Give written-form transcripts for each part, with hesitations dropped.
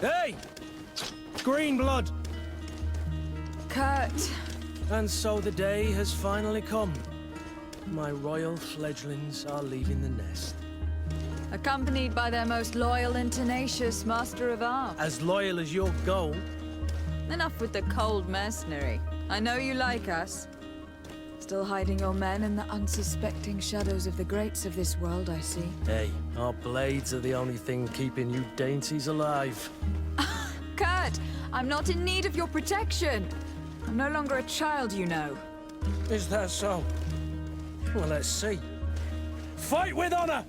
Hey! Green blood! Kurt. And so the day has finally come. My royal fledglings are leaving the nest. Accompanied by their most loyal and tenacious master of arms. As loyal as your gold. Enough with the cold mercenary. I know you like us. Still hiding your men in the unsuspecting shadows of the greats of this world, I see. Hey, our blades are the only thing keeping you dainties alive. Kurt, I'm not in need of your protection. I'm no longer a child, you know. Is that so? Well, let's see. Fight with honor!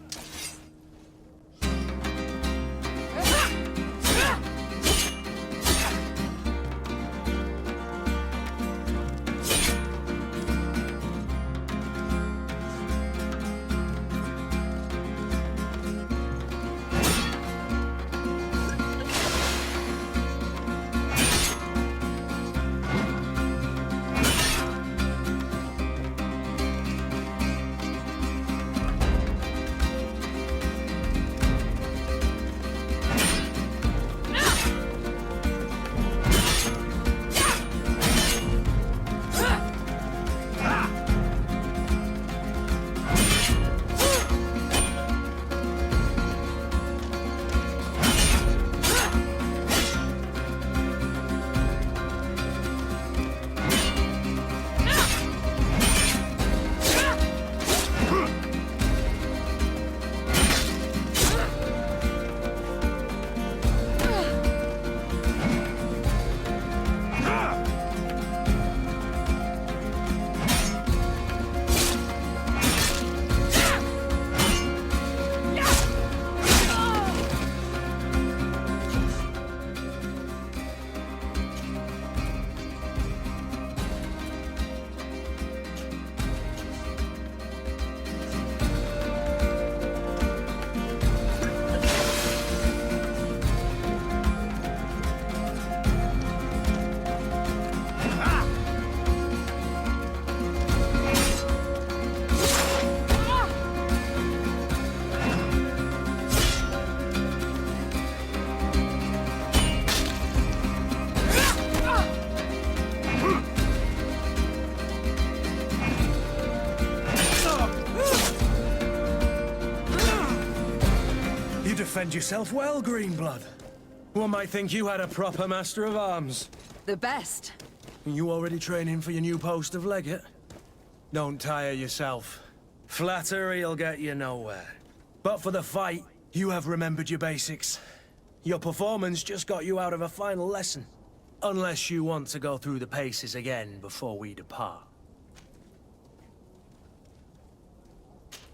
Defend yourself well, Greenblood. One might think you had a proper master of arms. The best. You already training for your new post of legate? Don't tire yourself. Flattery'll get you nowhere. But for the fight, you have remembered your basics. Your performance just got you out of a final lesson. Unless you want to go through the paces again before we depart.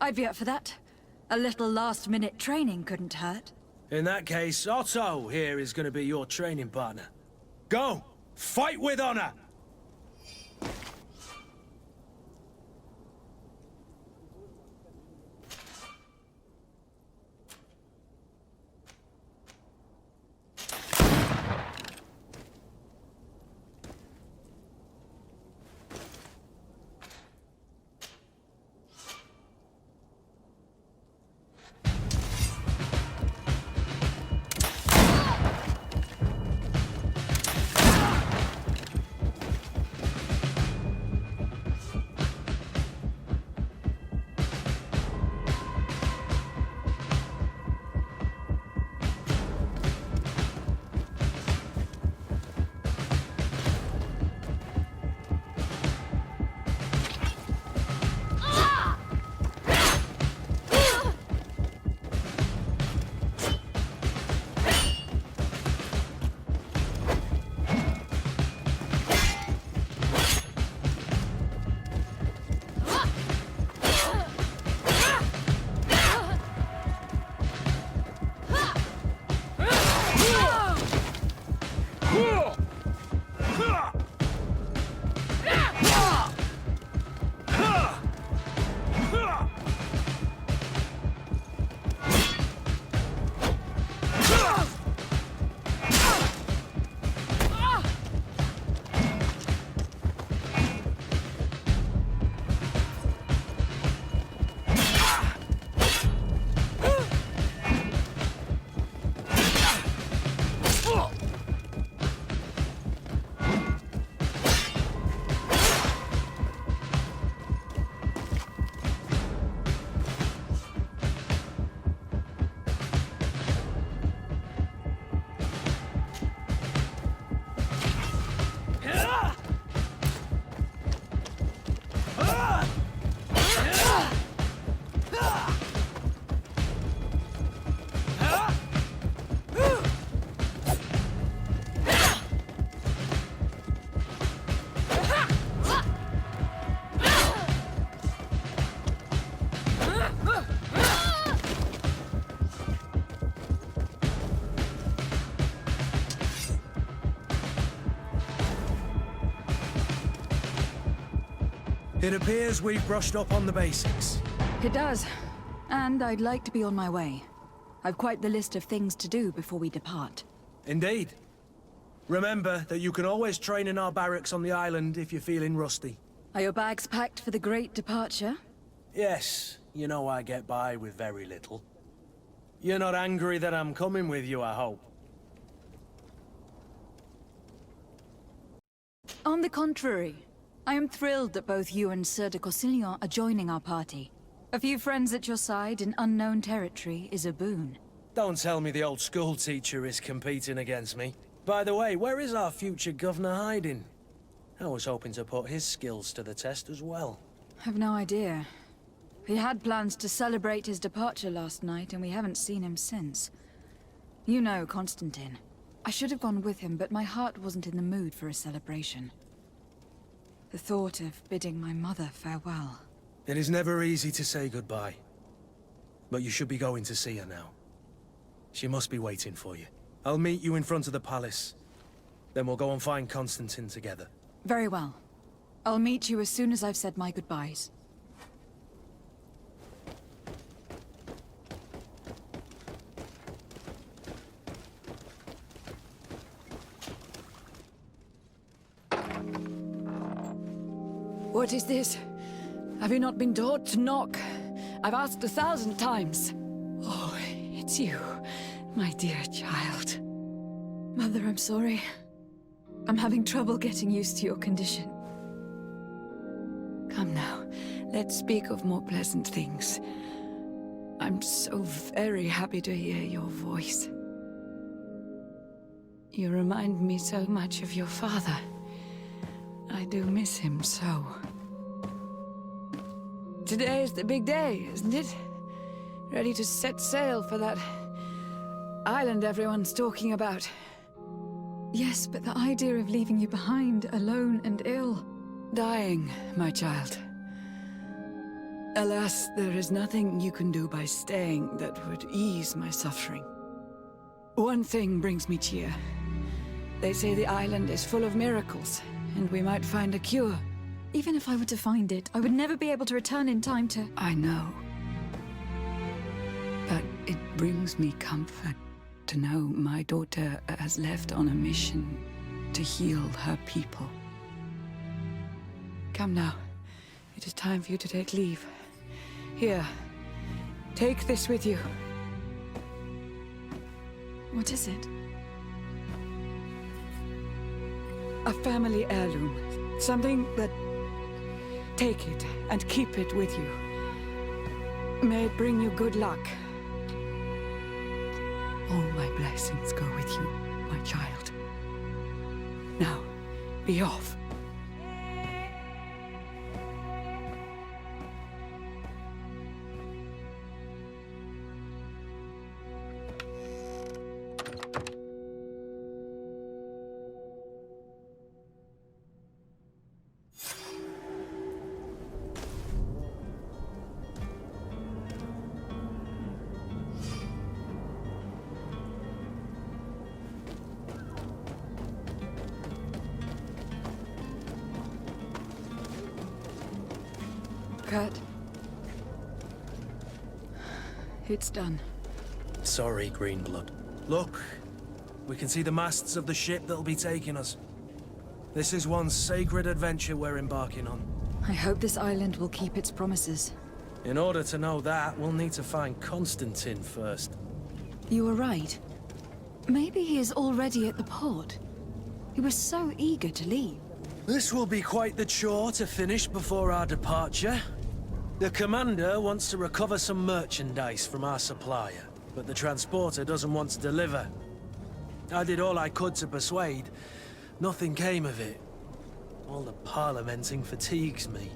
I'd be up for that. A little last-minute training couldn't hurt. In that case, Otto here is going to be your training partner. Go! Fight with honor! It appears we've brushed up on the basics. It does. And I'd like to be on my way. I've quite the list of things to do before we depart. Indeed. Remember that you can always train in our barracks on the island if you're feeling rusty. Are your bags packed for the great departure? Yes, you know I get by with very little. You're not angry that I'm coming with you, I hope. On the contrary, I am thrilled that both you and Sir de Cossillon are joining our party. A few friends at your side in unknown territory is a boon. Don't tell me the old school teacher is competing against me. By the way, where is our future governor hiding? I was hoping to put his skills to the test as well. I've no idea. He had plans to celebrate his departure last night, and we haven't seen him since. You know Constantine. I should have gone with him, but my heart wasn't in the mood for a celebration. The thought of bidding my mother farewell. It is never easy to say goodbye. But you should be going to see her now. She must be waiting for you. I'll meet you in front of the palace. Then we'll go and find Constantine together. Very well. I'll meet you as soon as I've said my goodbyes. What is this? Have you not been taught to knock? I've asked 1,000 times. Oh, it's you, my dear child. Mother, I'm sorry. I'm having trouble getting used to your condition. Come now, let's speak of more pleasant things. I'm so very happy to hear your voice. You remind me so much of your father. I do miss him so. Today is the big day, isn't it? Ready to set sail for that island everyone's talking about. Yes, but the idea of leaving you behind, alone and ill... Dying, my child. Alas, there is nothing you can do by staying that would ease my suffering. One thing brings me cheer. They say the island is full of miracles, and we might find a cure. Even if I were to find it, I would never be able to return in time to... I know. But it brings me comfort to know my daughter has left on a mission to heal her people. Come now. It is time for you to take leave. Here, take this with you. What is it? A family heirloom. Something that... Take it and keep it with you. May it bring you good luck. All my blessings go with you, my child. Now, be off. Kurt. It's done. Sorry, Greenblood. Look, we can see the masts of the ship that'll be taking us. This is one sacred adventure we're embarking on. I hope this island will keep its promises. In order to know that, we'll need to find Constantine first. You were right. Maybe he is already at the port. He was so eager to leave. This will be quite the chore to finish before our departure. The commander wants to recover some merchandise from our supplier, but the transporter doesn't want to deliver. I did all I could to persuade. Nothing came of it. All the parliamenting fatigues me.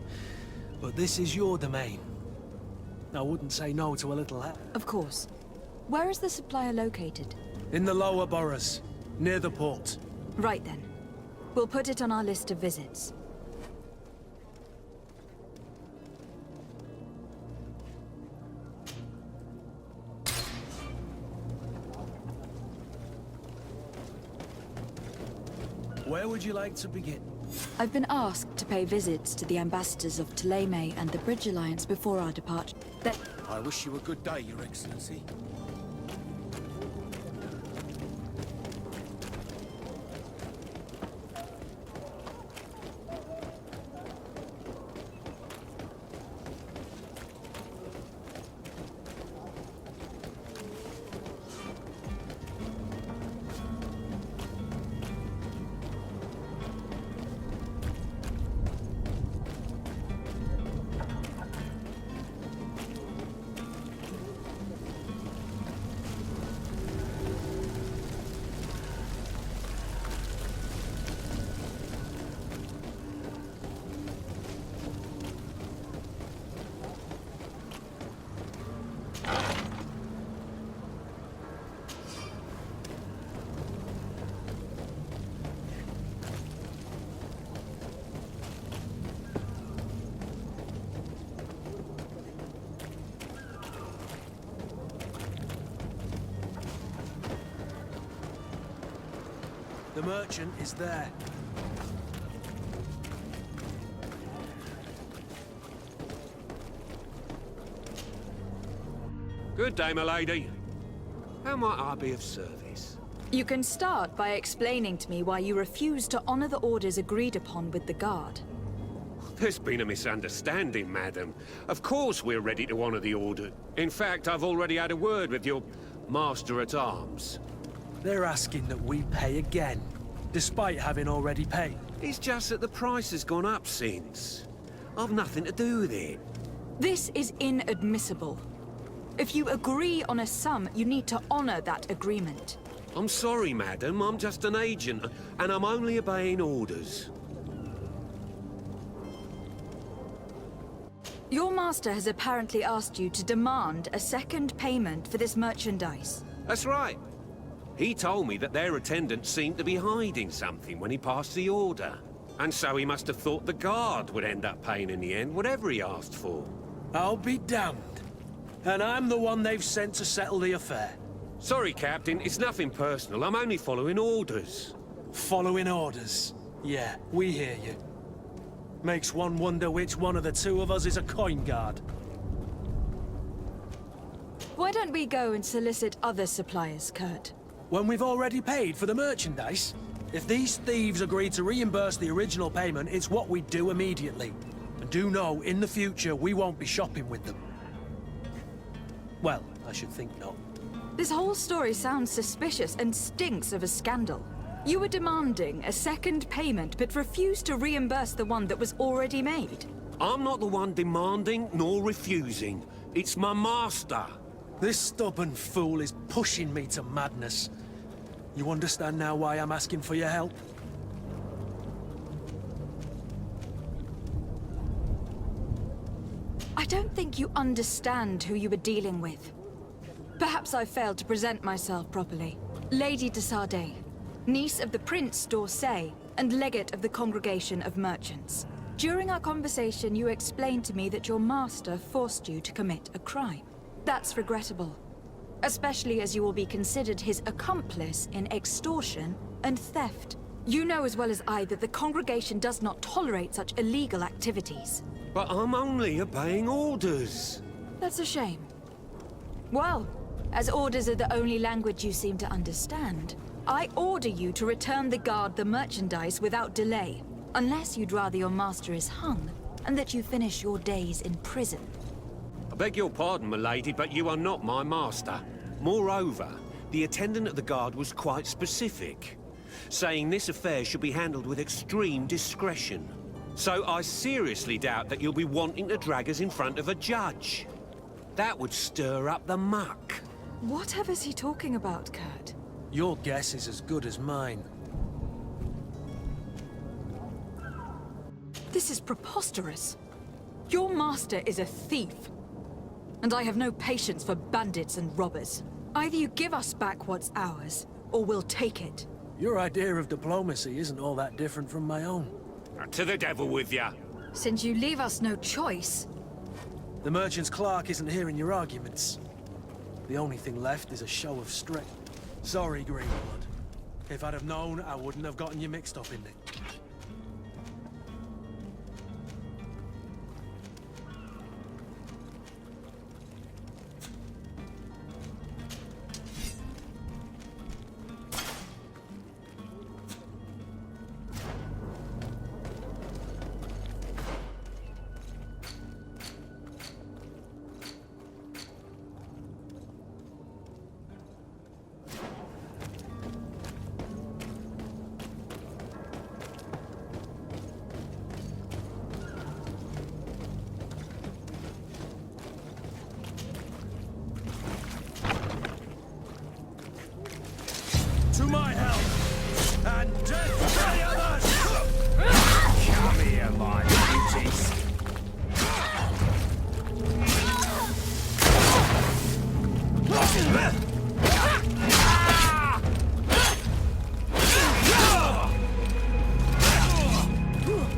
But this is your domain. I wouldn't say no to a little help. Of course. Where is the supplier located? In the lower boroughs, near the port. Right then. We'll put it on our list of visits. Where would you like to begin? I've been asked to pay visits to the ambassadors of Ptolemy and the Bridge Alliance before our departure. I wish you a good day, Your Excellency. The merchant is there. Good day, my lady. How might I be of service? You can start by explaining to me why you refuse to honor the orders agreed upon with the guard. There's been a misunderstanding, madam. Of course we're ready to honor the order. In fact, I've already had a word with your master-at-arms. They're asking that we pay again, despite having already paid. It's just that the price has gone up since. I've nothing to do with it. This is inadmissible. If you agree on a sum, you need to honor that agreement. I'm sorry, madam. I'm just an agent, and I'm only obeying orders. Your master has apparently asked you to demand a second payment for this merchandise. That's right. He told me that their attendant seemed to be hiding something when he passed the order. And so he must have thought the guard would end up paying in the end, whatever he asked for. I'll be damned. And I'm the one they've sent to settle the affair. Sorry, Captain, it's nothing personal. I'm only following orders. Following orders. Yeah, we hear you. Makes one wonder which one of the two of us is a coin guard. Why don't we go and solicit other suppliers, Kurt? When we've already paid for the merchandise? If these thieves agree to reimburse the original payment, it's what we do immediately. And do know, in the future, we won't be shopping with them. Well, I should think not. This whole story sounds suspicious and stinks of a scandal. You were demanding a second payment, but refused to reimburse the one that was already made. I'm not the one demanding nor refusing. It's my master. This stubborn fool is pushing me to madness. You understand now why I'm asking for your help? I don't think you understand who you were dealing with. Perhaps I failed to present myself properly. Lady de Sardet, niece of the Prince d'Orsay, and legate of the Congregation of Merchants. During our conversation, you explained to me that your master forced you to commit a crime. That's regrettable, especially as you will be considered his accomplice in extortion and theft. You know as well as I that the Congregation does not tolerate such illegal activities. But I'm only obeying orders. That's a shame. Well, as orders are the only language you seem to understand, I order you to return the guard the merchandise without delay, unless you'd rather your master is hung, and that you finish your days in prison. I beg your pardon, my lady, but you are not my master. Moreover, the attendant at the guard was quite specific, saying this affair should be handled with extreme discretion. So I seriously doubt that you'll be wanting to drag us in front of a judge. That would stir up the muck. Whatever is he talking about, Kurt? Your guess is as good as mine. This is preposterous. Your master is a thief. And I have no patience for bandits and robbers. Either you give us back what's ours, or we'll take it. Your idea of diplomacy isn't all that different from my own. To the devil with ya. Since you leave us no choice. The merchant's clerk isn't hearing your arguments. The only thing left is a show of strength. Sorry, Greenblood. If I'd have known, I wouldn't have gotten you mixed up in it. my help! And death to the others! Come here, my beauties.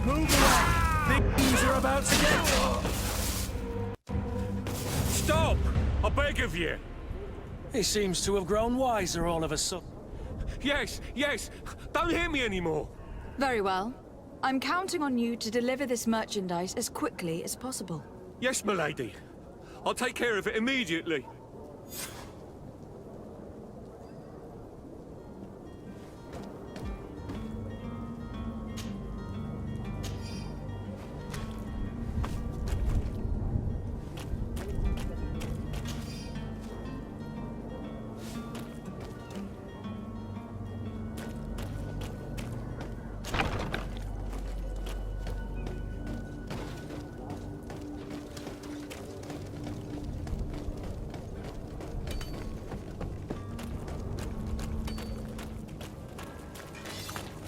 Move away! Things are about to get... Stop! I beg of you! He seems to have grown wiser all of a sudden. Yes, yes! Don't hit me anymore! Very well. I'm counting on you to deliver this merchandise as quickly as possible. Yes, milady. I'll take care of it immediately.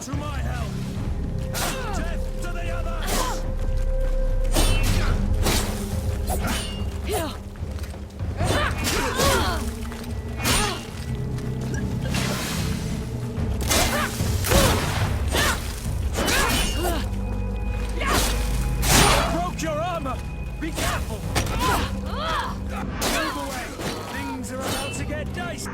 To my help! And death to the others! Broke your armor! Be careful! Move away! Things are about to get dicey!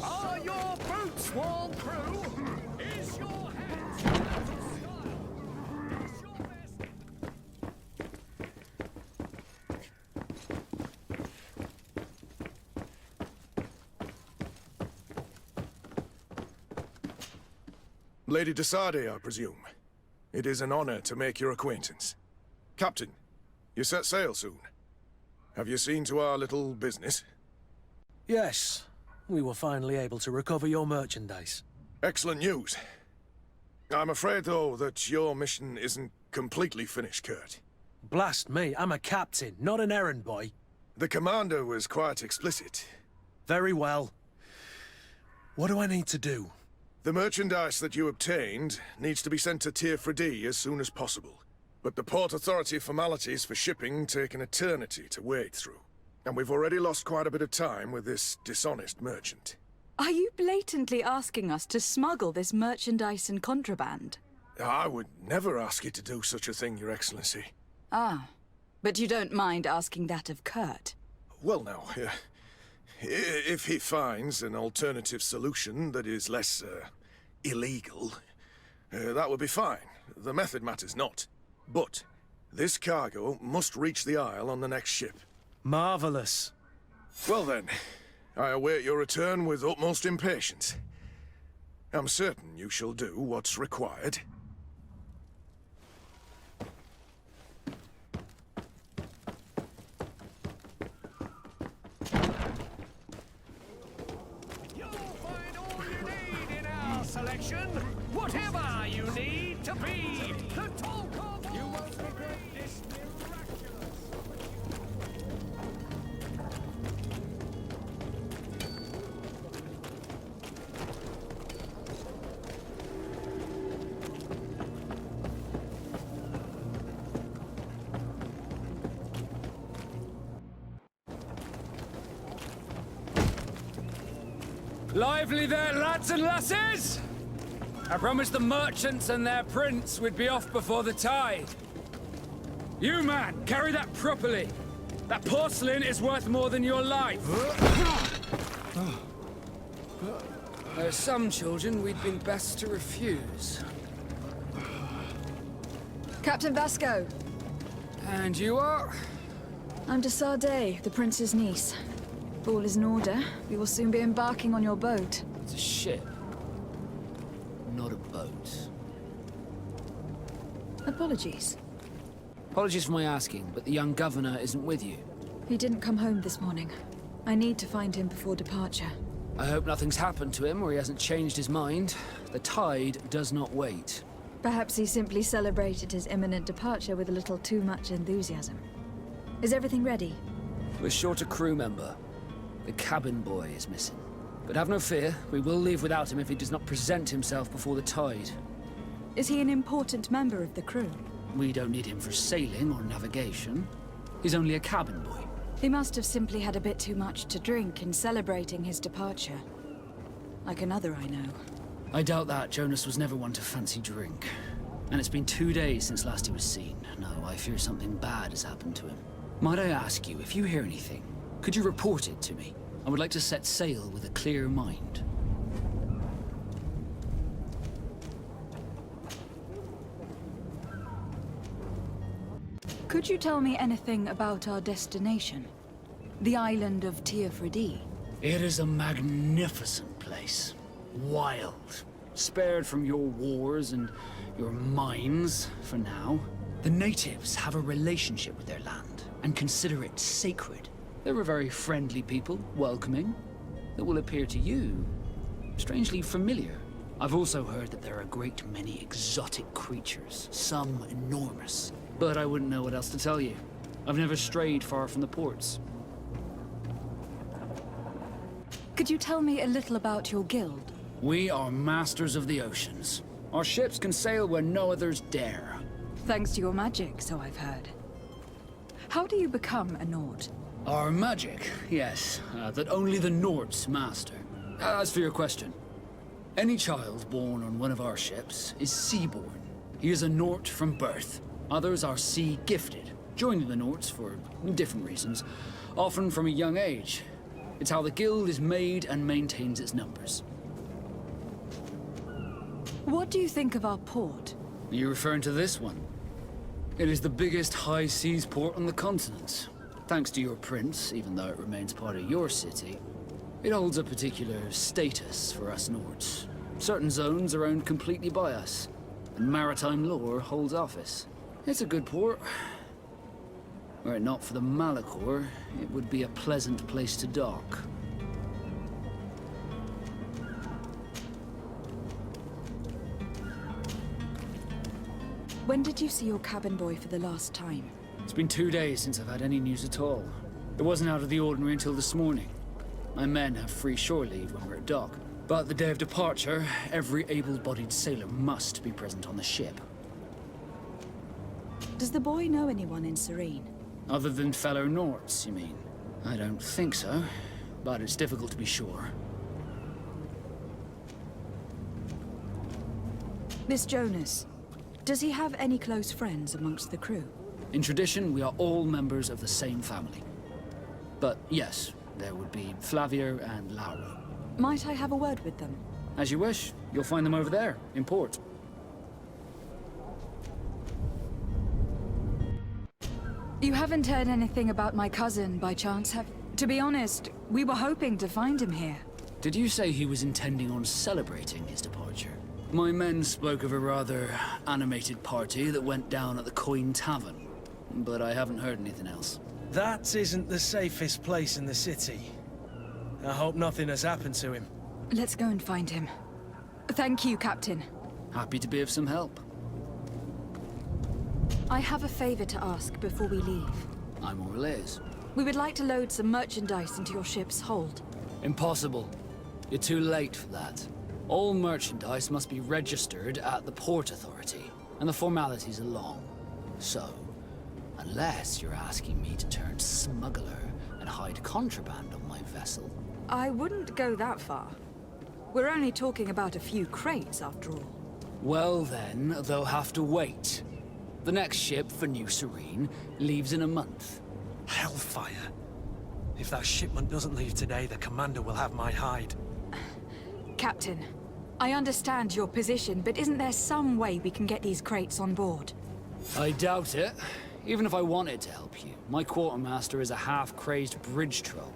Are your boots worn through? Is your hat out of style? Is your vest... Lady Desade, I presume. It is an honor to make your acquaintance. Captain, you set sail soon. Have you seen to our little business? Yes, we were finally able to recover your merchandise. Excellent news. I'm afraid, though, that your mission isn't completely finished, Kurt. Blast me, I'm a captain, not an errand boy. The commander was quite explicit. Very well. What do I need to do? The merchandise that you obtained needs to be sent to Tier 4D as soon as possible. But the Port Authority formalities for shipping take an eternity to wade through. And we've already lost quite a bit of time with this dishonest merchant. Are you blatantly asking us to smuggle this merchandise and contraband? I would never ask you to do such a thing, Your Excellency. Ah, but you don't mind asking that of Kurt? Well, now, if he finds an alternative solution that is less, illegal, that would be fine. The method matters not. But this cargo must reach the Isle on the next ship. Marvelous. Well then, I await your return with utmost impatience. I'm certain you shall do what's required. You'll find all you need in our selection. Whatever you need to be. The talk of... You won't regret this miraculous... Lively there, lads and lasses! I promised the merchants and their prince we'd be off before the tide. You, man, carry that properly. That porcelain is worth more than your life. There are some children we'd been best to refuse. Captain Vasco, And you are? I'm de Sardet, the prince's niece. If all is in order, we will soon be embarking on your boat. It's a ship. Not a boat. Apologies. Apologies for my asking, but the young governor isn't with you. He didn't come home this morning. I need to find him before departure. I hope nothing's happened to him or he hasn't changed his mind. The tide does not wait. Perhaps he simply celebrated his imminent departure with a little too much enthusiasm. Is everything ready? We're short a crew member. The cabin boy is missing. But have no fear, we will leave without him if he does not present himself before the tide. Is he an important member of the crew? We don't need him for sailing or navigation. He's only a cabin boy. He must have simply had a bit too much to drink in celebrating his departure. Like another I know. I doubt that. Jonas was never one to fancy drink. And it's been 2 days since last he was seen. No, I fear something bad has happened to him. Might I ask you, if you hear anything, could you report it to me? I would like to set sail with a clear mind. Could you tell me anything about our destination? The island of Teofredi? It is a magnificent place. Wild. Spared from your wars and your mines, for now. The natives have a relationship with their land, and consider it sacred. They're a very friendly people, welcoming. That will appear to you strangely familiar. I've also heard that there are a great many exotic creatures, some enormous. But I wouldn't know what else to tell you. I've never strayed far from the ports. Could you tell me a little about your guild? We are masters of the oceans. Our ships can sail where no others dare. Thanks to your magic, so I've heard. How do you become a Nord? Our magic, yes, that only the Nords master. As for your question, any child born on one of our ships is seaborn. He is a Nord from birth. Others are sea-gifted, joining the Nords for different reasons, often from a young age. It's how the guild is made and maintains its numbers. What do you think of our port? Are you referring to this one? It is the biggest high seas port on the continent. Thanks to your prince, even though it remains part of your city, it holds a particular status for us Nords. Certain zones are owned completely by us, and maritime law holds office. It's a good port. Were it not for the Malachor, it would be a pleasant place to dock. When did you see your cabin boy for the last time? It's been 2 days since I've had any news at all. It wasn't out of the ordinary until this morning. My men have free shore leave when we're at dock. But the day of departure, every able-bodied sailor must be present on the ship. Does the boy know anyone in Serene? Other than fellow Nords, you mean? I don't think so, but it's difficult to be sure. Miss Jonas, does he have any close friends amongst the crew? In tradition, we are all members of the same family. But yes, there would be Flavia and Laura. Might I have a word with them? As you wish. You'll find them over there, in port. You haven't heard anything about my cousin, by chance, have... To be honest, we were hoping to find him here. Did you say he was intending on celebrating his departure? My men spoke of a rather animated party that went down at the Coin Tavern, but I haven't heard anything else. That isn't the safest place in the city. I hope nothing has happened to him. Let's go and find him. Thank you, Captain. Happy to be of some help. I have a favor to ask before we leave. I'm all ears. We would like to load some merchandise into your ship's hold. Impossible. You're too late for that. All merchandise must be registered at the Port Authority, and the formalities are long. So, unless you're asking me to turn smuggler and hide contraband on my vessel... I wouldn't go that far. We're only talking about a few crates, after all. Well then, they'll have to wait. The next ship for New Serene leaves in a month. Hellfire. If that shipment doesn't leave today, the commander will have my hide. Captain, I understand your position, but isn't there some way we can get these crates on board? I doubt it. Even if I wanted to help you, my quartermaster is a half-crazed bridge troll.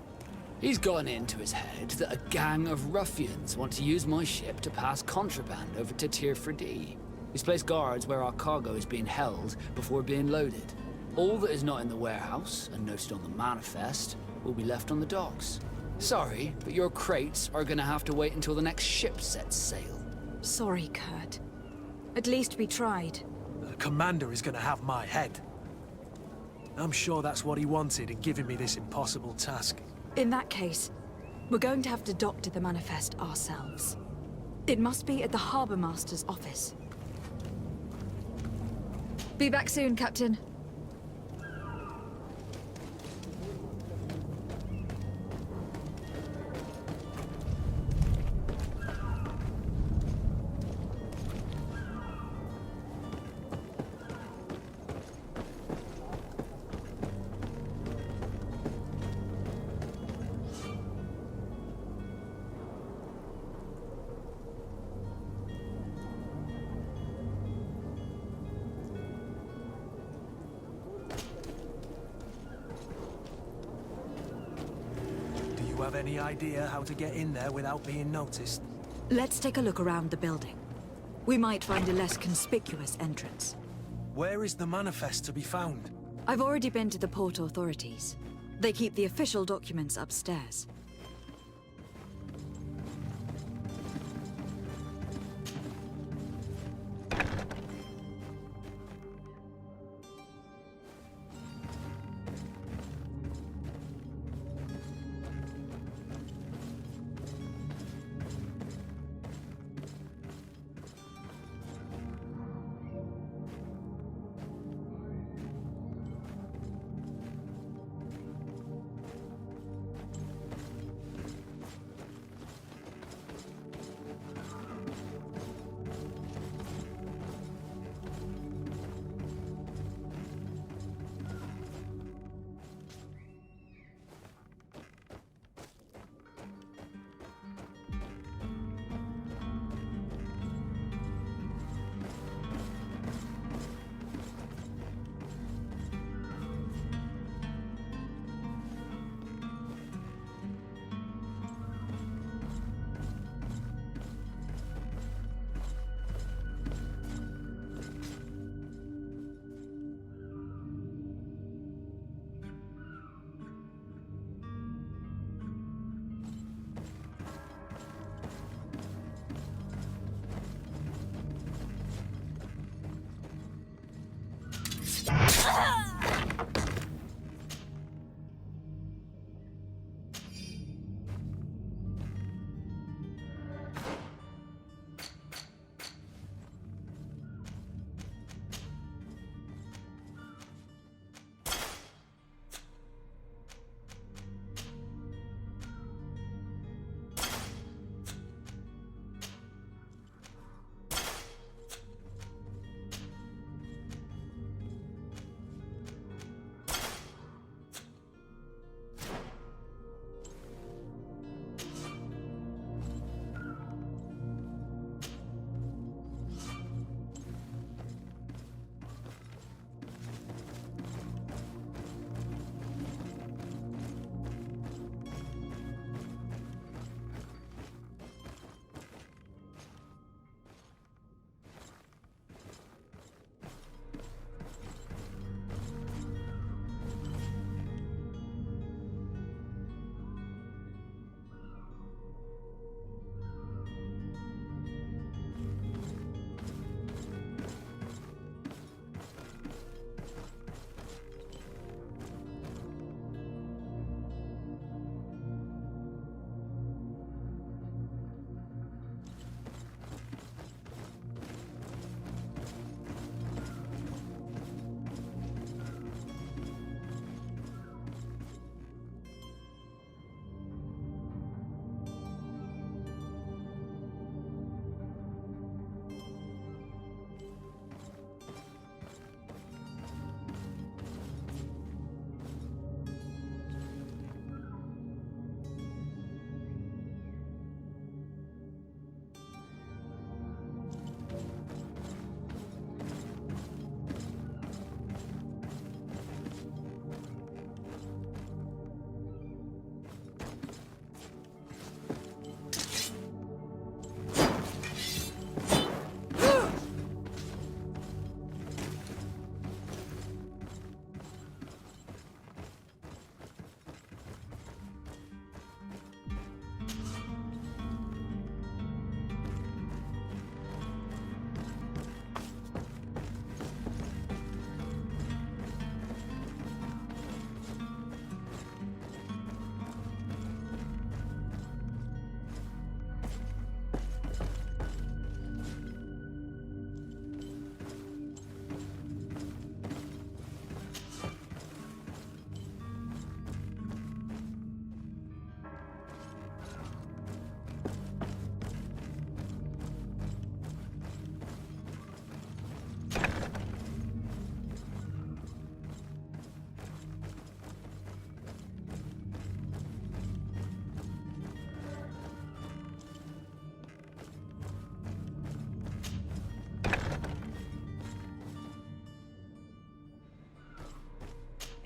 He's gotten into his head that a gang of ruffians want to use my ship to pass contraband over to Tier 4D. He's placed guards where our cargo is being held before being loaded. All that is not in the warehouse, and noted on the manifest, will be left on the docks. Sorry, but your crates are gonna have to wait until the next ship sets sail. Sorry, Kurt. At least we tried. The commander is gonna have my head. I'm sure that's what he wanted in giving me this impossible task. In that case, we're going to have to doctor the manifest ourselves. It must be at the Harbour Master's office. Be back soon, Captain. Do you have any idea how to get in there without being noticed? Let's take a look around the building. We might find a less conspicuous entrance. Where is the manifest to be found? I've already been to the port authorities. They keep the official documents upstairs.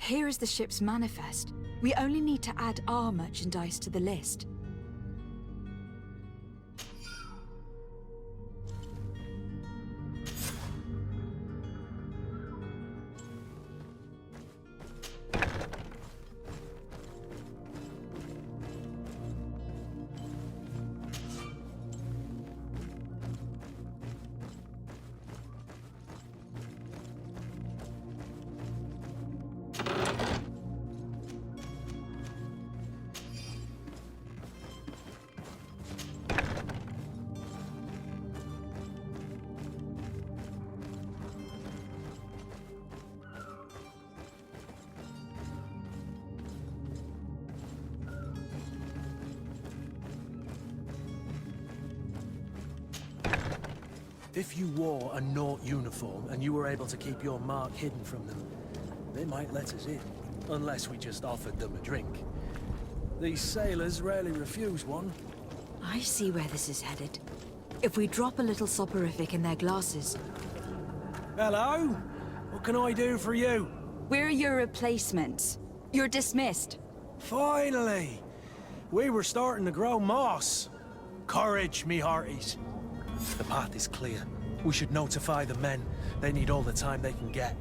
Here is the ship's manifest. We only need to add our merchandise to the list. If you wore a Naut uniform and you were able to keep your mark hidden from them, they might let us in, unless we just offered them a drink. These sailors rarely refuse one. I see where this is headed. If we drop a little soporific in their glasses... Hello? What can I do for you? We're your replacements. You're dismissed. Finally! We were starting to grow moss. Courage, me hearties. The path is clear. We should notify the men. They need all the time they can get.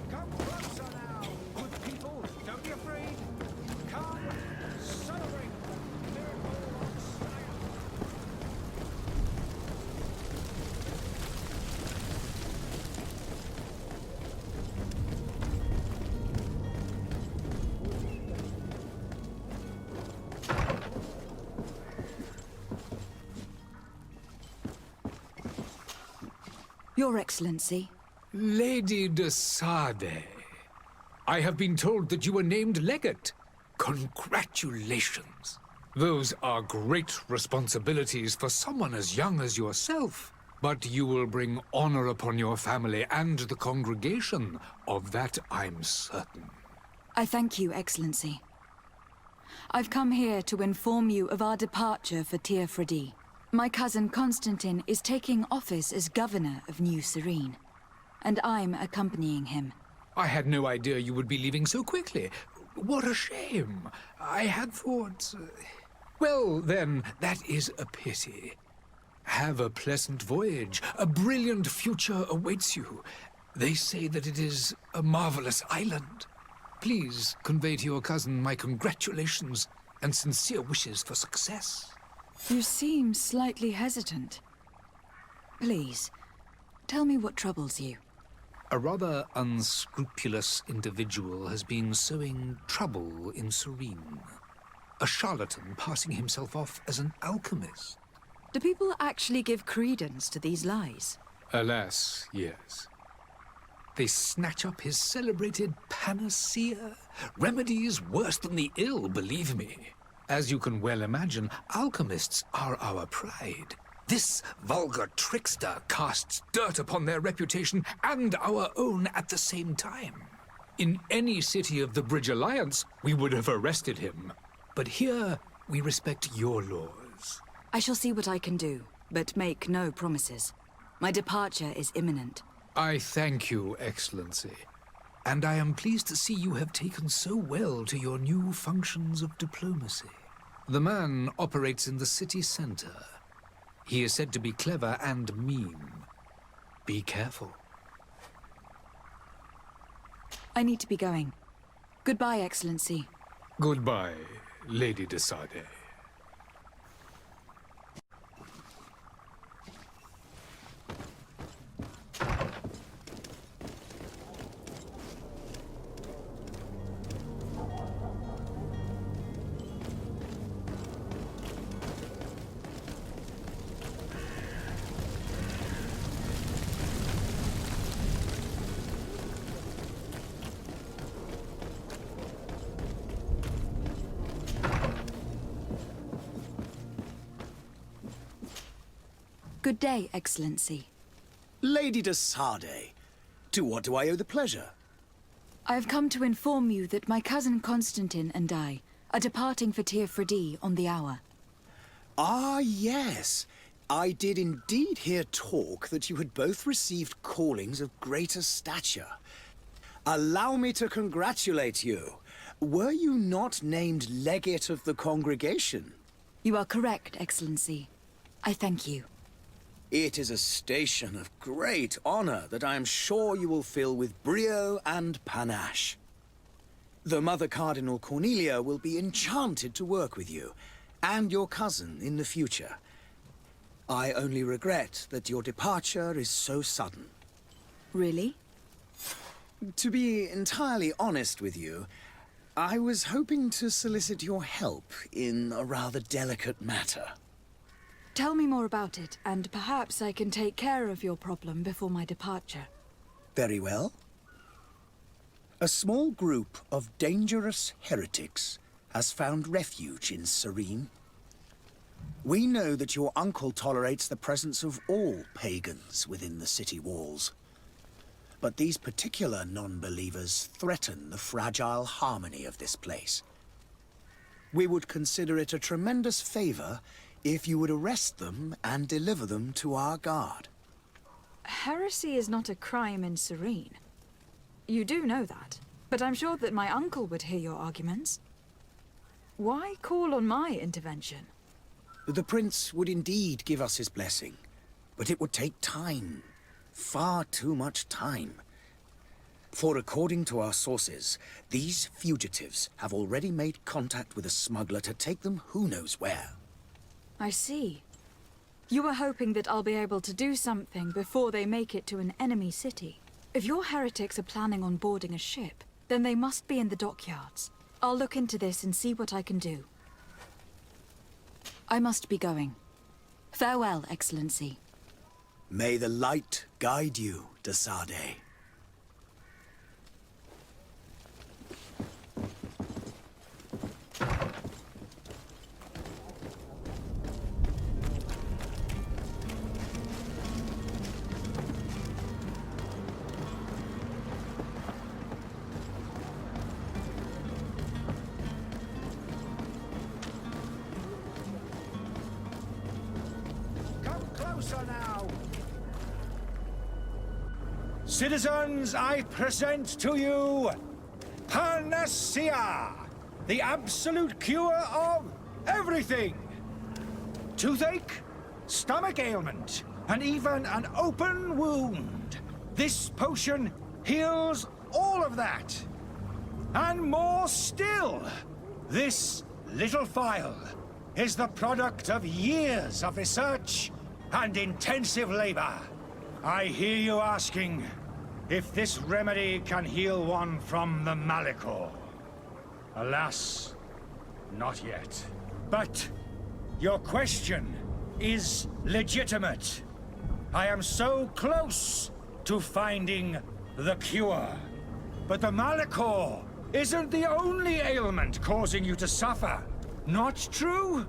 Come closer now, good people. Don't be afraid. Come, celebrate. Miracle on style. Your Excellency. Lady de Sade, I have been told that you were named legate. Congratulations. Those are great responsibilities for someone as young as yourself. But you will bring honor upon your family and the congregation. Of that I'm certain. I thank you, Excellency. I've come here to inform you of our departure for Teofredi. My cousin Constantine is taking office as governor of New Serene, and I'm accompanying him. I had no idea you would be leaving so quickly. What a shame. I had thought... Well, then, that is a pity. Have a pleasant voyage. A brilliant future awaits you. They say that it is a marvelous island. Please convey to your cousin my congratulations and sincere wishes for success. You seem slightly hesitant. Please, tell me what troubles you. A rather unscrupulous individual has been sowing trouble in Serene. A charlatan passing himself off as an alchemist. Do people actually give credence to these lies? Alas, yes. They snatch up his celebrated panacea. Remedies worse than the ill, believe me. As you can well imagine, alchemists are our pride. This vulgar trickster casts dirt upon their reputation and our own at the same time. In any city of the Bridge Alliance, we would have arrested him. But here, we respect your laws. I shall see what I can do, but make no promises. My departure is imminent. I thank you, Excellency. And I am pleased to see you have taken so well to your new functions of diplomacy. The man operates in the city center. He is said to be clever and mean. Be careful. I need to be going. Goodbye, Excellency. Goodbye, Lady de Sardet. Good day, Excellency. Lady de Sardet, to what do I owe the pleasure? I have come to inform you that my cousin Constantine and I are departing for Tir Freddy on the hour. Ah, yes. I did indeed hear talk that you had both received callings of greater stature. Allow me to congratulate you. Were you not named legate of the congregation? You are correct, Excellency. I thank you. It is a station of great honor that I am sure you will fill with brio and panache. The Mother Cardinal Cornelia will be enchanted to work with you, and your cousin in the future. I only regret that your departure is so sudden. Really? To be entirely honest with you, I was hoping to solicit your help in a rather delicate matter. Tell me more about it, and perhaps I can take care of your problem before my departure. Very well. A small group of dangerous heretics has found refuge in Serene. We know that your uncle tolerates the presence of all pagans within the city walls. But these particular non-believers threaten the fragile harmony of this place. We would consider it a tremendous favor if you would arrest them and deliver them to our guard. Heresy is not a crime in Serene. You do know that, but I'm sure that my uncle would hear your arguments. Why call on my intervention? The prince would indeed give us his blessing, but it would take time. Far too much time. For according to our sources, these fugitives have already made contact with a smuggler to take them who knows where. I see. You were hoping that I'll be able to do something before they make it to an enemy city. If your heretics are planning on boarding a ship, then they must be in the dockyards. I'll look into this and see what I can do. I must be going. Farewell, Excellency. May the light guide you, de Sardet. Now. Citizens, I present to you Panacea, the absolute cure of everything. Toothache, stomach ailment, and even an open wound. This potion heals all of that. And more still, this little phial is the product of years of research and intensive labor. I hear you asking if this remedy can heal one from the Malicor. Alas, not yet. But your question is legitimate. I am so close to finding the cure. But the Malicor isn't the only ailment causing you to suffer. Not true?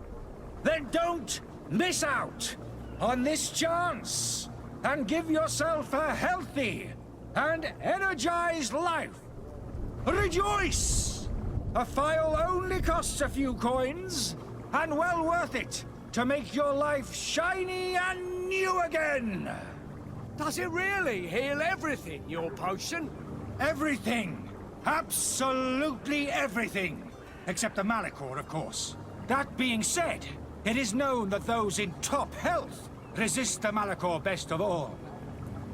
Then don't miss out on this chance and give yourself a healthy and energized life. Rejoice! A file only costs a few coins, and well worth it to make your life shiny and new again. Does it really heal everything, your potion? Everything. Absolutely everything. Except the Malachor, of course. That being said, it is known that those in top health resist the Malachor best of all.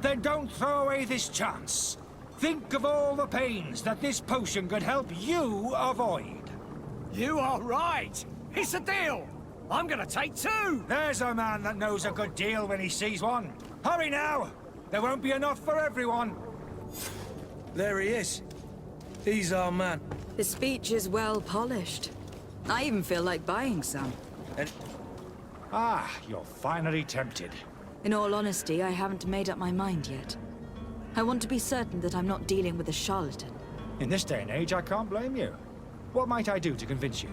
Then don't throw away this chance. Think of all the pains that this potion could help you avoid. You are right. It's a deal. I'm gonna take 2. There's a man that knows a good deal when he sees one. Hurry now. There won't be enough for everyone. There he is. He's our man. His speech is well polished. I even feel like buying some. And Ah, you're finally tempted. In all honesty, I haven't made up my mind yet. I want to be certain that I'm not dealing with a charlatan. In this day and age, I can't blame you. What might I do to convince you?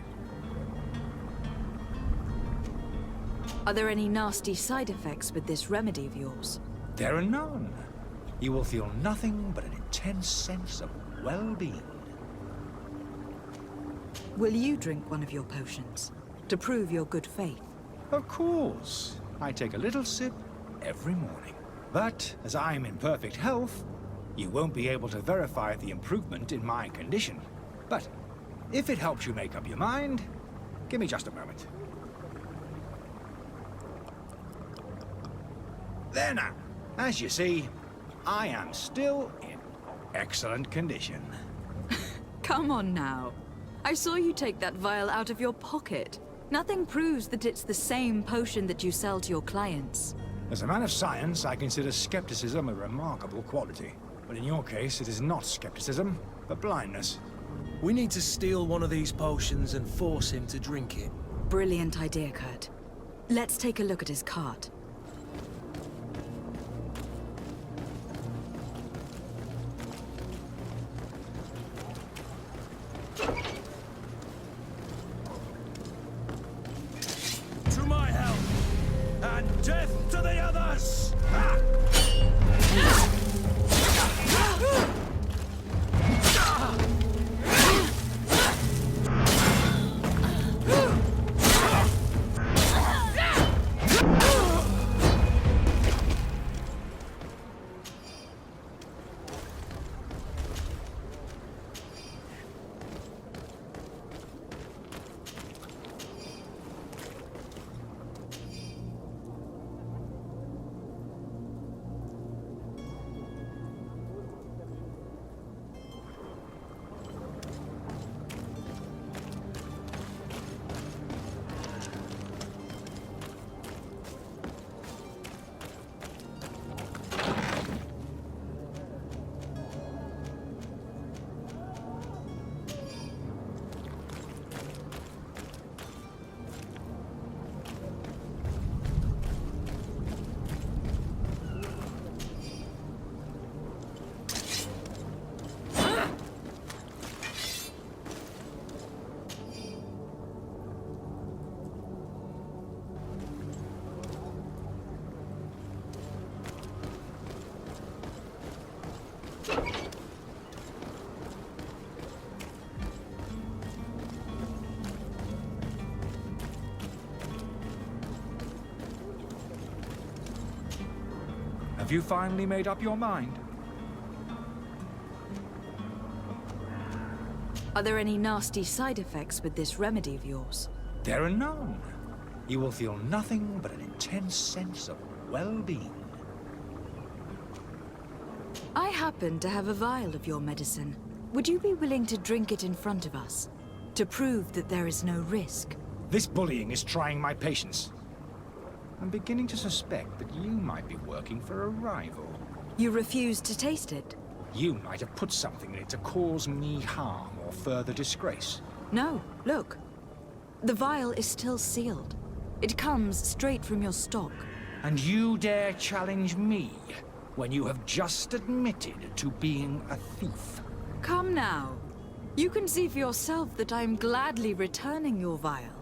Are there any nasty side effects with this remedy of yours? There are none. You will feel nothing but an intense sense of well-being. Will you drink one of your potions to prove your good faith? Of course. I take a little sip every morning. But as I'm in perfect health, you won't be able to verify the improvement in my condition. But if it helps you make up your mind, give me just a moment. There now. As you see, I am still in excellent condition. Come on now. I saw you take that vial out of your pocket. Nothing proves that it's the same potion that you sell to your clients. As a man of science, I consider skepticism a remarkable quality. But in your case, it is not skepticism, but blindness. we need to steal one of these potions and force him to drink it. Brilliant idea, Kurt. Let's take a look at his cart. To my help, and death to the others! Have you finally made up your mind? Are there any nasty side effects with this remedy of yours? There are none. You will feel nothing but an intense sense of well-being. I happen to have a vial of your medicine. Would you be willing to drink it in front of us? To prove that there is no risk? This bullying is trying my patience. I'm beginning to suspect that you might be working for a rival. You refuse to taste it? You might have put something in it to cause me harm or further disgrace. No, look. The vial is still sealed. It comes straight from your stock. And you dare challenge me when you have just admitted to being a thief? Come now. You can see for yourself that I'm gladly returning your vial.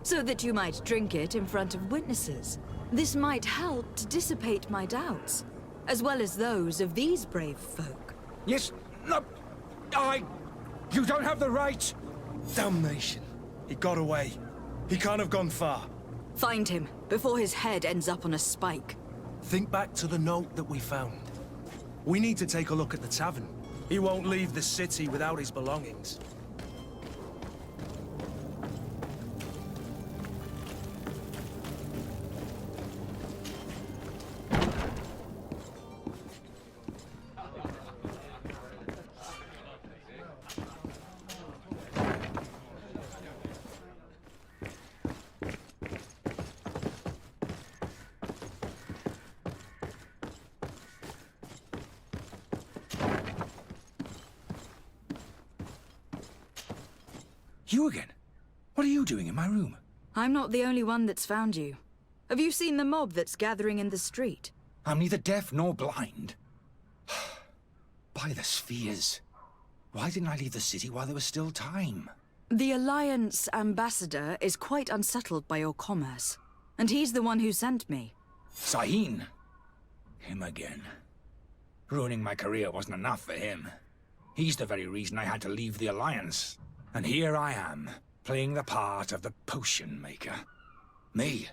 so that you might drink it in front of witnesses. This might help to dissipate my doubts, as well as those of these brave folk. Yes, no, you don't have the right. Damnation. He got away. He can't have gone far. Find him, before his head ends up on a spike. Think back to the note that we found. We need to take a look at the tavern. He won't leave the city without his belongings. You again? What are you doing in my room? I'm not the only one that's found you. Have you seen the mob that's gathering in the street? I'm neither deaf nor blind. By the spheres. Why didn't I leave the city while there was still time? The Alliance ambassador is quite unsettled by your commerce, and he's the one who sent me. Sahin. Him again. Ruining my career wasn't enough for him. He's the very reason I had to leave the Alliance. And here I am, playing the part of the potion maker. Me,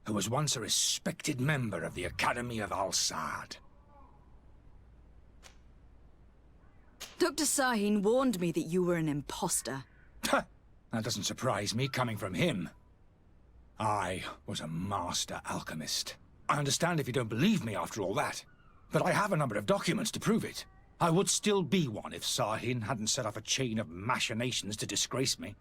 who was once a respected member of the Academy of Al-Sad. Dr. Sahin warned me that you were an imposter. That doesn't surprise me, coming from him. I was a master alchemist. I understand if you don't believe me after all that, but I have a number of documents to prove it. I would still be one if Sahin hadn't set off a chain of machinations to disgrace me.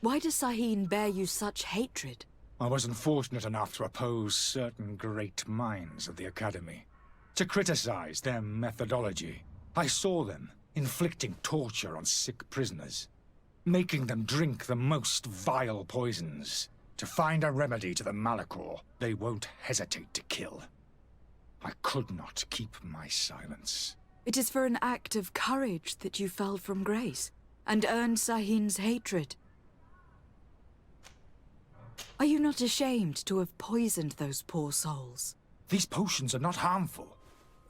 Why does Sahin bear you such hatred? I wasn't fortunate enough to oppose certain great minds of the Academy, to criticize their methodology. I saw them inflicting torture on sick prisoners, making them drink the most vile poisons. To find a remedy to the Malachor, they won't hesitate to kill. I could not keep my silence. It is for an act of courage that you fell from grace, and earned Sahin's hatred. Are you not ashamed to have poisoned those poor souls? These potions are not harmful.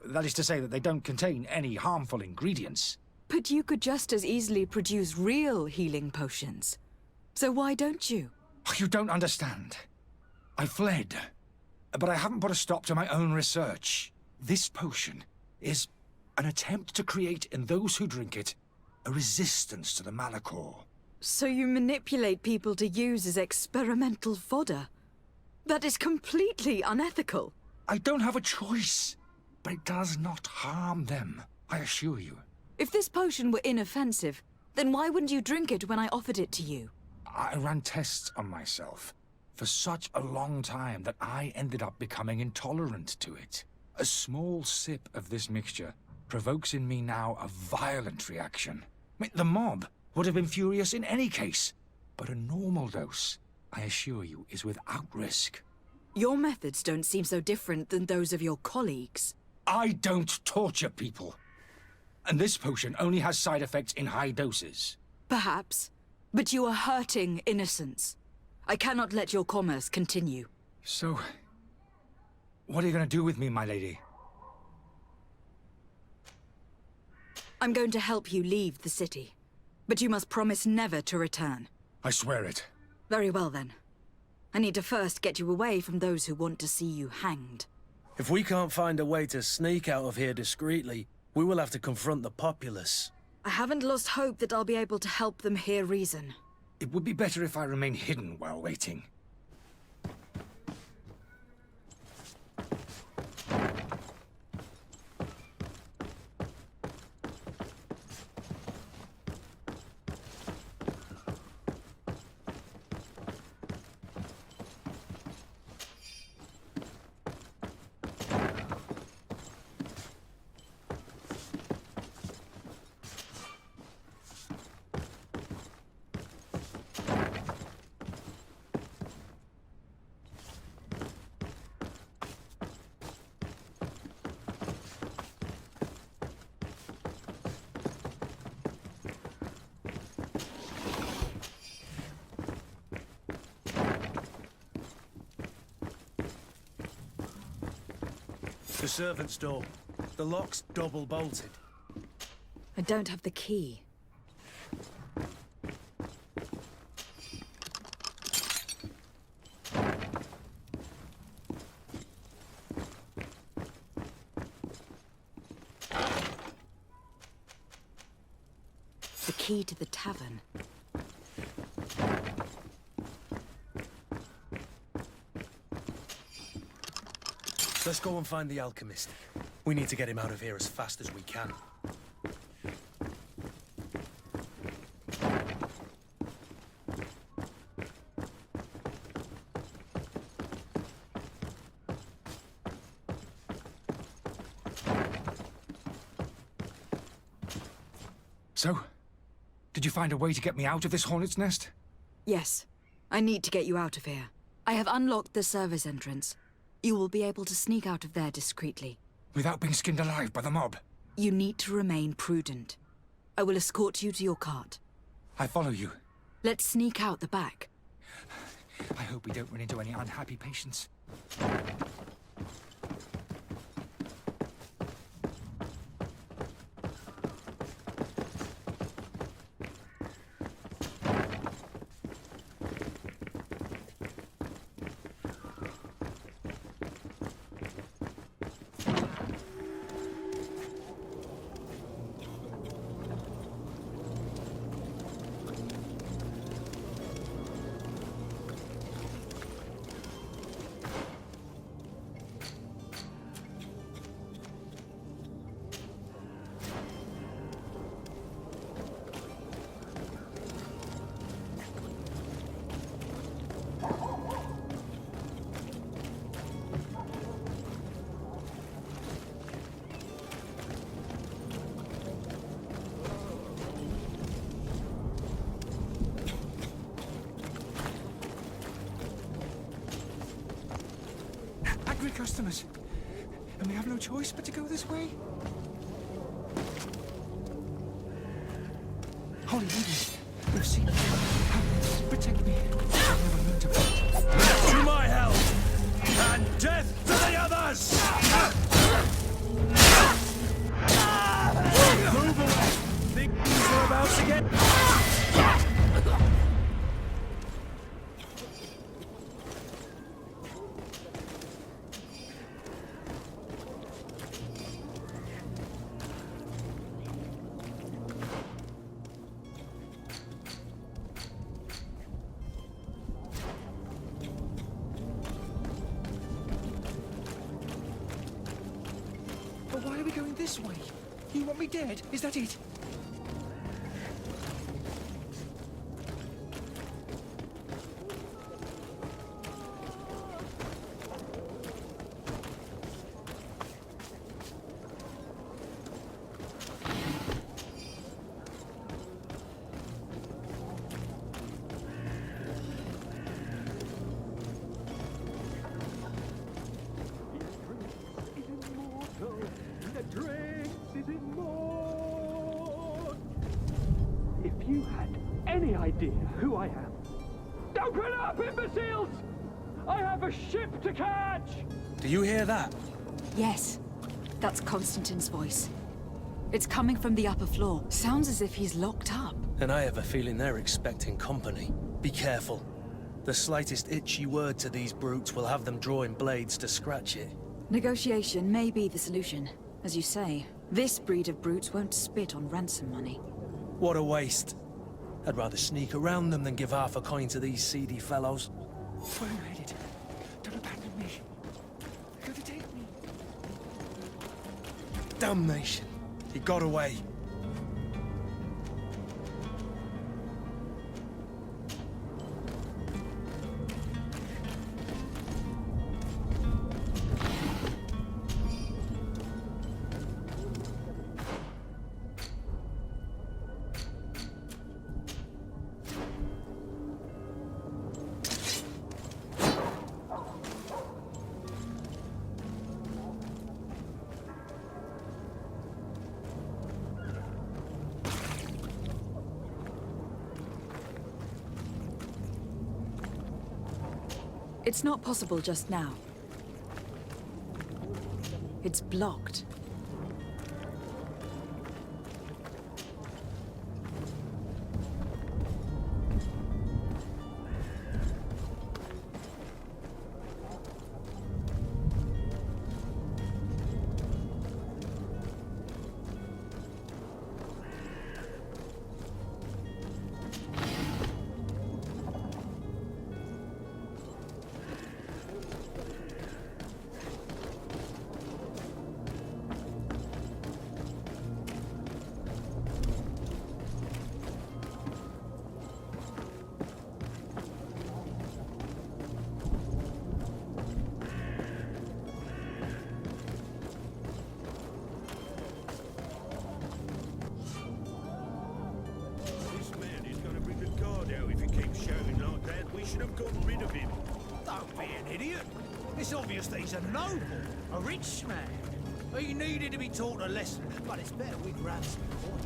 That is to say that they don't contain any harmful ingredients. But you could just as easily produce real healing potions. So why don't you? You don't understand. I fled, but I haven't put a stop to my own research. This potion is an attempt to create in those who drink it a resistance to the Malachor. So you manipulate people to use as experimental fodder? That is completely unethical. I don't have a choice, but it does not harm them, I assure you. If this potion were inoffensive, then why wouldn't you drink it when I offered it to you? I ran tests on myself for such a long time that I ended up becoming intolerant to it. A small sip of this mixture provokes in me now a violent reaction. The mob would have been furious in any case, but a normal dose, I assure you, is without risk. Your methods don't seem so different than those of your colleagues. I don't torture people. And this potion only has side effects in high doses. Perhaps, but you are hurting innocents. I cannot let your commerce continue. So, what are you going to do with me, my lady? I'm going to help you leave the city, but you must promise never to return. I swear it. Very well, then. I need to first get you away from those who want to see you hanged. If we can't find a way to sneak out of here discreetly, we will have to confront the populace. I haven't lost hope that I'll be able to help them hear reason. It would be better if I remain hidden while waiting. The servant's door. The lock's double bolted. I don't have the key. The key to the tavern. Let's go and find the alchemist. We need to get him out of here as fast as we can. So, did you find a way to get me out of this hornet's nest? Yes. I need to get you out of here. I have unlocked the service entrance. You will be able to sneak out of there discreetly. Without being skinned alive by the mob? You need to remain prudent. I will escort you to your cart. I follow you. Let's sneak out the back. I hope we don't run into any unhappy patients. Angry customers. And we have no choice but to go this way? Holy lady, we've seen you. Protect me. I'll never learn to fight. To my help! And death to the others! Move away! Things are about to get... But why are we going this way? You want me dead? Is that it? If you had any idea who I am... Open up, imbeciles! I have a ship to catch! Do you hear that? Yes. That's Constantine's voice. It's coming from the upper floor. Sounds as if he's locked up. And I have a feeling they're expecting company. Be careful. The slightest itchy word to these brutes will have them drawing blades to scratch it. Negotiation may be the solution. As you say, this breed of brutes won't spit on ransom money. What a waste. I'd rather sneak around them than give half a coin to these seedy fellows. Where are you headed? Don't abandon me. You're going to take me. Damnation. He got away. It's not possible just now. It's blocked. This man is going to bring the guard out if he keeps shouting like that. We should have gotten rid of him. Don't be an idiot. It's obvious that he's a noble, a rich man. He needed to be taught a lesson, but it's better we grab some point.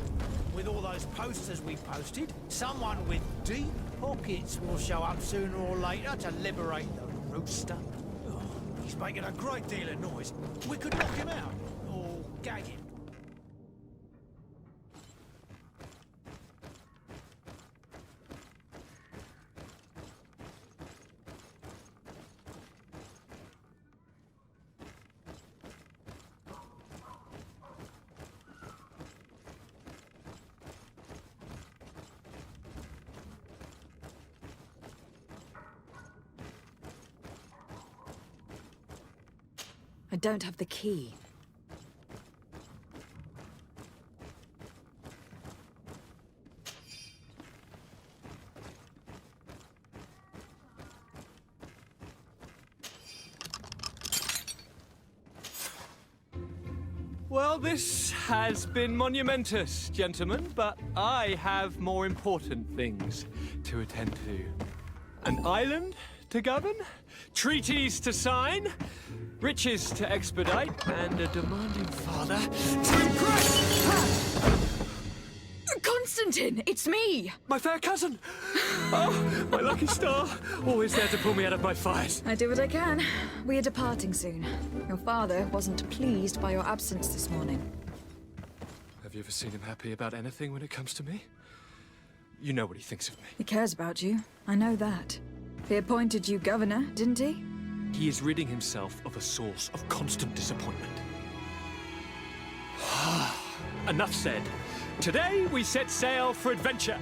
With all those posters we posted, someone with deep pockets will show up sooner or later to liberate the rooster. Oh, he's making a great deal of noise. We could knock him out, or gag him. I don't have the key. Well, this has been monumentous, gentlemen, but I have more important things to attend to. An island to govern, treaties to sign, riches to expedite, and a demanding father to impress! Constantine, it's me! My fair cousin! Oh, my lucky star! Always there to pull me out of my fight. I do what I can. We are departing soon. Your father wasn't pleased by your absence this morning. Have you ever seen him happy about anything when it comes to me? You know what he thinks of me. He cares about you. I know that. He appointed you governor, didn't he? He is ridding himself of a source of constant disappointment. Enough said. Today we set sail for adventure.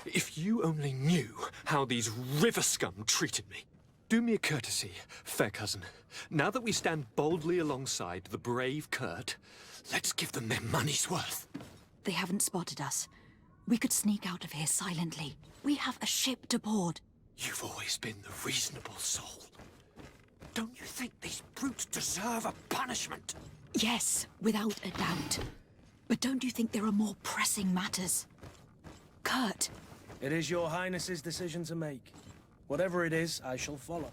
If you only knew how these river scum treated me. Do me a courtesy, fair cousin. Now that we stand boldly alongside the brave Kurt, let's give them their money's worth. They haven't spotted us. We could sneak out of here silently. We have a ship to board. You've always been the reasonable soul. Don't you think these brutes deserve a punishment? Yes, without a doubt. But don't you think there are more pressing matters? Kurt. It is your highness's decision to make. Whatever it is, I shall follow.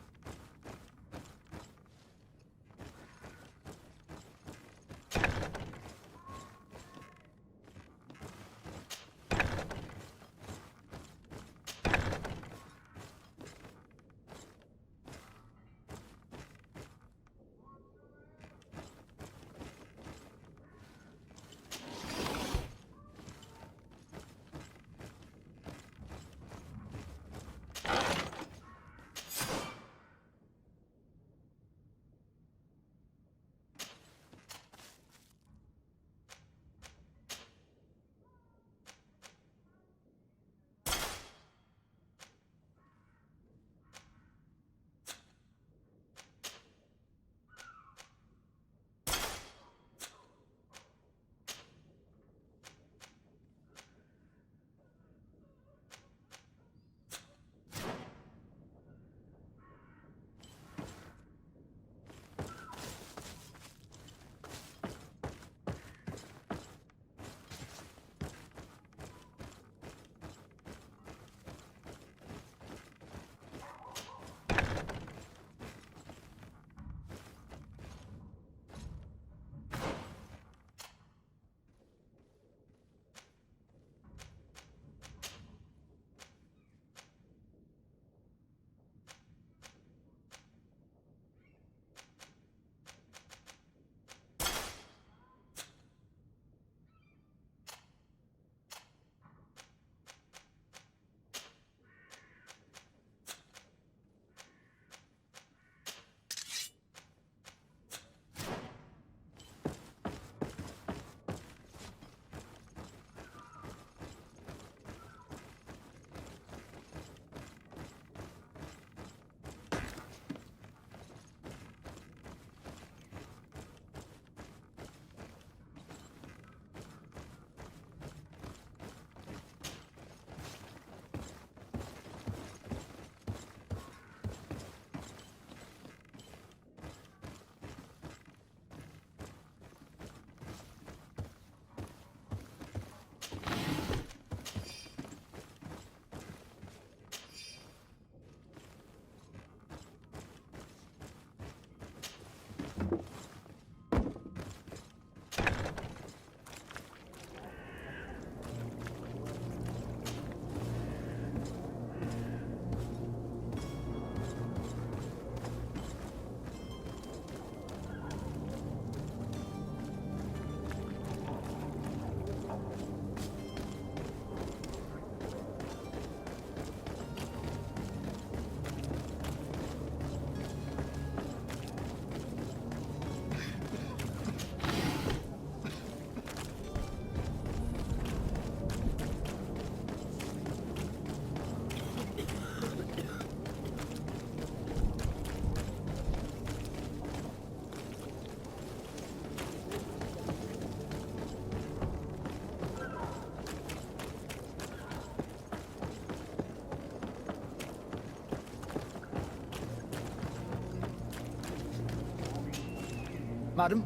Madam?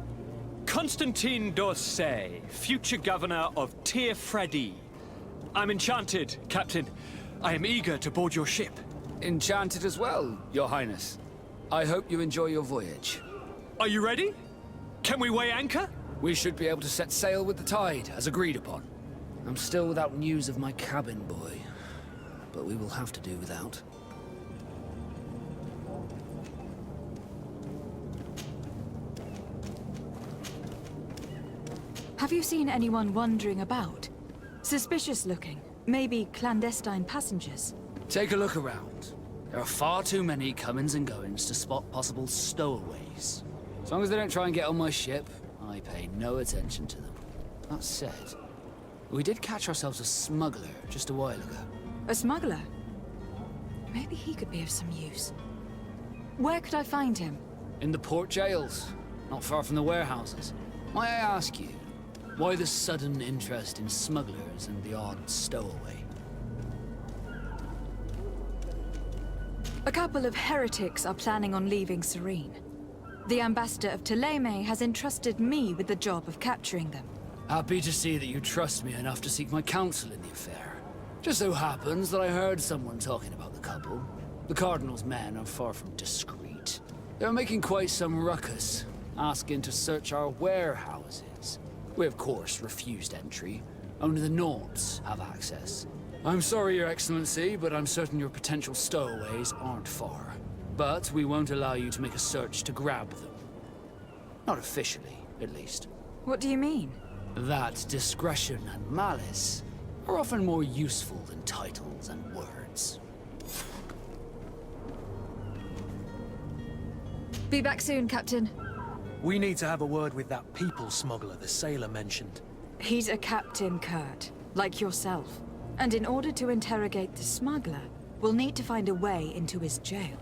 Constantine d'Orsay, future governor of Tir-Freddy. I'm enchanted, Captain. I am eager to board your ship. Enchanted as well, Your Highness. I hope you enjoy your voyage. Are you ready? Can we weigh anchor? We should be able to set sail with the tide, as agreed upon. I'm still without news of my cabin boy, but we will have to do without. Have you seen anyone wandering about? Suspicious looking. Maybe clandestine passengers. Take a look around. There are far too many comings and goings to spot possible stowaways. As long as they don't try and get on my ship, I pay no attention to them. That said, we did catch ourselves a smuggler just a while ago. A smuggler? Maybe he could be of some use. Where could I find him? In the port jails, not far from the warehouses. May I ask you, why the sudden interest in smugglers and the odd stowaway? A couple of heretics are planning on leaving Serene. The ambassador of Ptolemy has entrusted me with the job of capturing them. Happy to see that you trust me enough to seek my counsel in the affair. Just so happens that I heard someone talking about the couple. The Cardinal's men are far from discreet. They're making quite some ruckus, asking to search our warehouses. We, of course, refused entry. Only the Nords have access. I'm sorry, Your Excellency, but I'm certain your potential stowaways aren't far. But we won't allow you to make a search to grab them. Not officially, at least. What do you mean? That discretion and malice are often more useful than titles and words. Be back soon, Captain. We need to have a word with that people smuggler the sailor mentioned. He's a captain, Kurt, like yourself. And in order to interrogate the smuggler, we'll need to find a way into his jail.